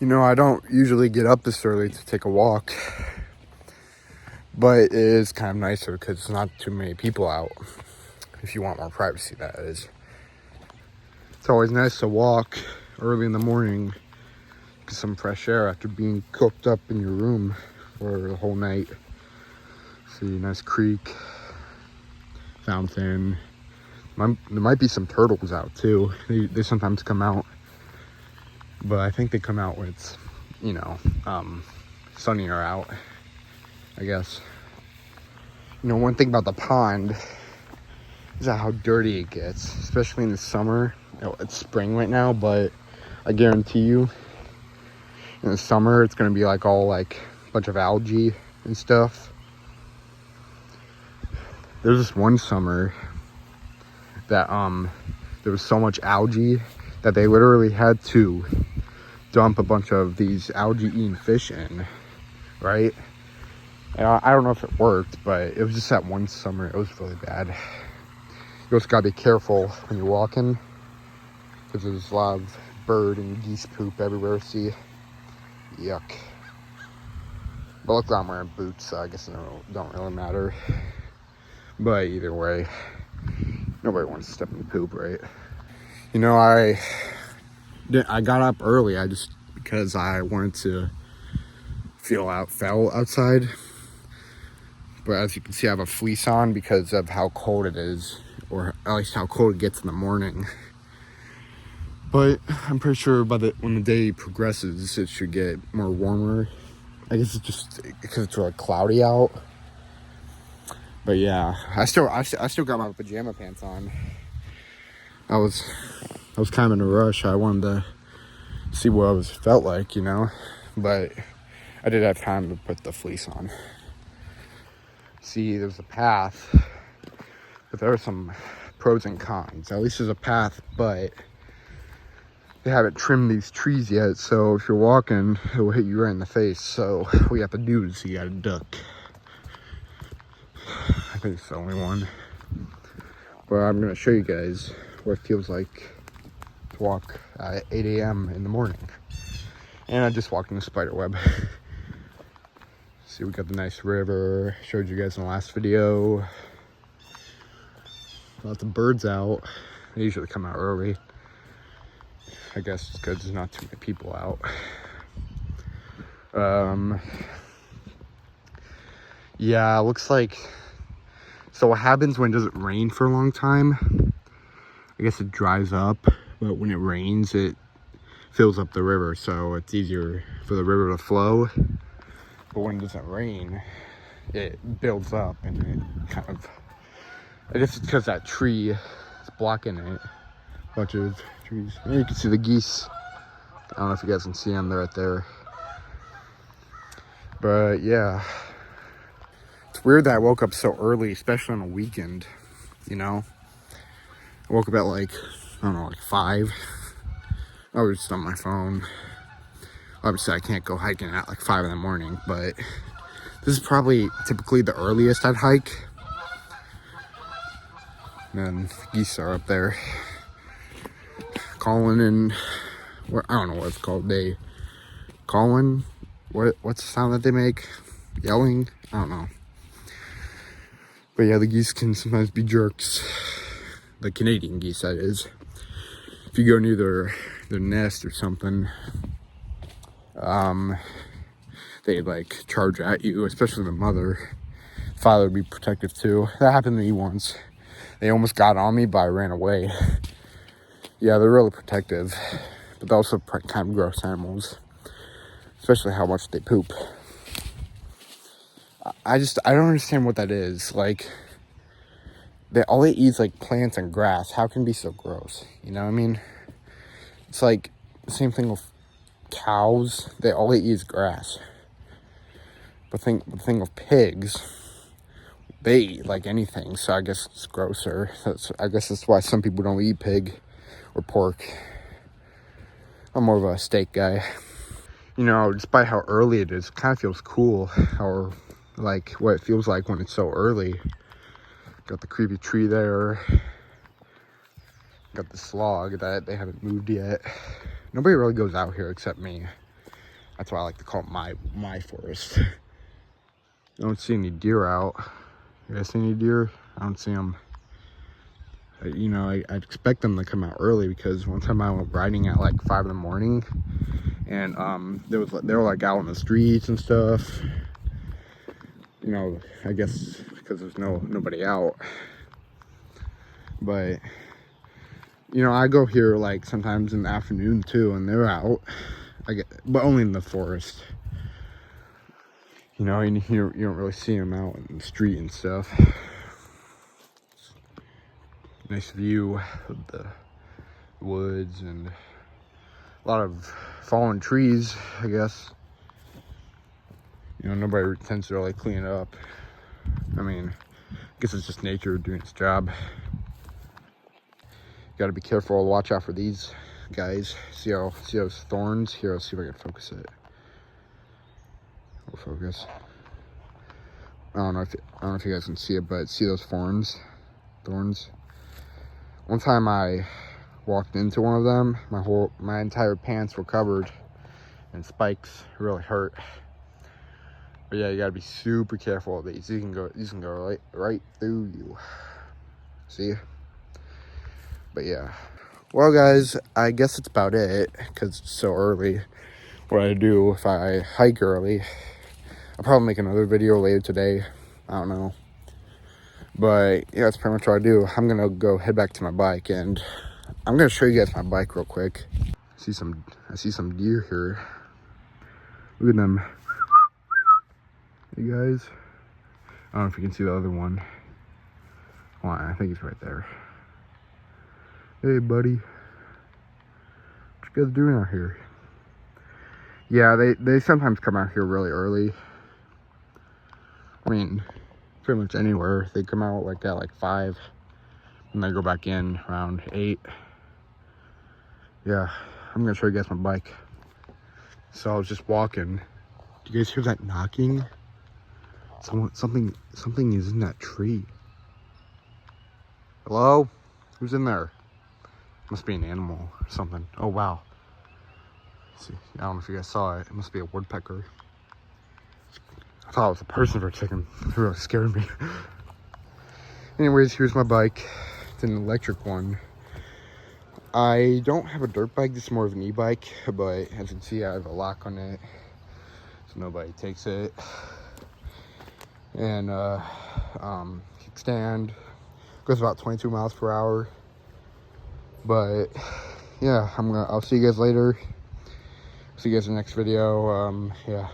You know, I don't usually get up this early to take a walk, but it is kind of nicer because it's not too many people out. If you want more privacy, that is. It's always nice to walk early in the morning, get some fresh air after being cooped up in your room for the whole night. See, nice creek, fountain. There might be some turtles out too. They sometimes come out, but I think they come out when it's, sunnier out, I guess. You know, one thing about the pond is how dirty it gets, especially in the summer. It's spring right now, but I guarantee you, in the summer, it's gonna be like all like a bunch of algae and stuff. There's this one summer that there was so much algae that they literally had to dump a bunch of these algae-eating fish in, right? I don't know if it worked, but it was just that one summer. It was really bad. You also gotta be careful when you're walking because there's a lot of bird and geese poop everywhere. See, yuck. But luckily I'm wearing boots, so I guess it don't really matter. But either way, nobody wants to step in poop, right? You know, I got up early. Because I wanted to feel outside. But as you can see, I have a fleece on because of how cold it is, or at least how cold it gets in the morning. But I'm pretty sure when the day progresses, it should get more warmer. I guess it's just because it's really cloudy out. But yeah, I still got my pajama pants on. I was kind of in a rush. I wanted to see what it felt like, but I did have time to put the fleece on. See, there's a path, but there are some pros and cons. At least there's a path, but they haven't trimmed these trees yet, so if you're walking, it will hit you right in the face. So what you have to do is you gotta duck. I think it's the only one. But I'm gonna show you guys what it feels like to walk at 8 a.m. in the morning. And I just walked in the spider web. See, we got the nice river. Showed you guys in the last video. Got the birds out. They usually come out early. I guess it's because there's not too many people out. Yeah, it looks like... So what happens when it doesn't rain for a long time? I guess it dries up, but when it rains, it fills up the river, so it's easier for the river to flow. But when it doesn't rain, it builds up, and it kind of... I guess it's because that tree is blocking it. A bunch of trees. And you can see the geese. I don't know if you guys can see them. They're right there. But yeah, it's weird that I woke up so early, especially on a weekend. I woke up at like 5. I was just on my phone. Obviously, I can't go hiking at like 5 in the morning, but this is probably typically the earliest I'd hike. And then geese are up there calling, and I don't know what it's called. They calling. What's the sound that they make? Yelling? I don't know. But yeah, the geese can sometimes be jerks. The Canadian geese, that is. If you go near their nest or something, they like charge at you, especially the mother. Father would be protective too. That happened to me once. They almost got on me, but I ran away. Yeah, they're really protective, but they're also kind of gross animals, especially how much they poop. I don't understand what that is. Like, all they eat is like plants and grass. How can it be so gross? You know what I mean? It's like the same thing with cows. All they eat is grass. But the thing with pigs, they eat like anything. So I guess it's grosser. I guess that's why some people don't eat pig or pork. I'm more of a steak guy. Despite how early it is, it kind of feels cool. Or like what it feels like when it's so early. Got the creepy tree there. Got the slog that they haven't moved yet. Nobody really goes out here except me. That's why I like to call it my forest. I don't see any deer out. You guys see any deer? I don't see them. You know, I'd expect them to come out early, because one time I went riding at like 5 in the morning, and they were like out on the streets and stuff. You know, I guess because there's nobody out. But you know, I go here like sometimes in the afternoon too, and they're out. But only in the forest. You know, you don't really see them out in the street and stuff. Nice view of the woods and a lot of fallen trees, I guess. You know, nobody tends to really clean it up. I mean, I guess it's just nature doing its job. You gotta be careful, watch out for these guys. See those thorns? Here, let's see if I can focus it. We'll focus. I don't know if you guys can see it, but see those thorns? One time I walked into one of them, my entire pants were covered in spikes. It really hurt. But yeah, you gotta be super careful of these. These can go right through you. See? But yeah. Well, guys, I guess that's about it, because it's so early. What I do if I hike early, I'll probably make another video later today. I don't know. But yeah, that's pretty much what I do. I'm gonna go head back to my bike, and I'm gonna show you guys my bike real quick. I see some deer here. Look at them. Hey guys. I don't know if you can see the other one. Hold on, I think he's right there. Hey buddy. What you guys doing out here? Yeah, they sometimes come out here really early. I mean, pretty much anywhere. They come out like at like 5, and they go back in around 8. Yeah, I'm gonna show you guys my bike. So I was just walking. Do you guys hear that knocking? Something is in that tree. Hello? Who's in there? Must be an animal or something. Oh wow. Let's see, I don't know if you guys saw it. It must be a woodpecker. I thought it was a person for a second. It really scared me. Anyways, here's my bike. It's an electric one. I don't have a dirt bike. This is more of an e-bike, but as you can see, I have a lock on it, so nobody takes it. And kickstand goes about 22 miles per hour. But yeah, I'll see you guys later. See you guys in the next video. Yeah.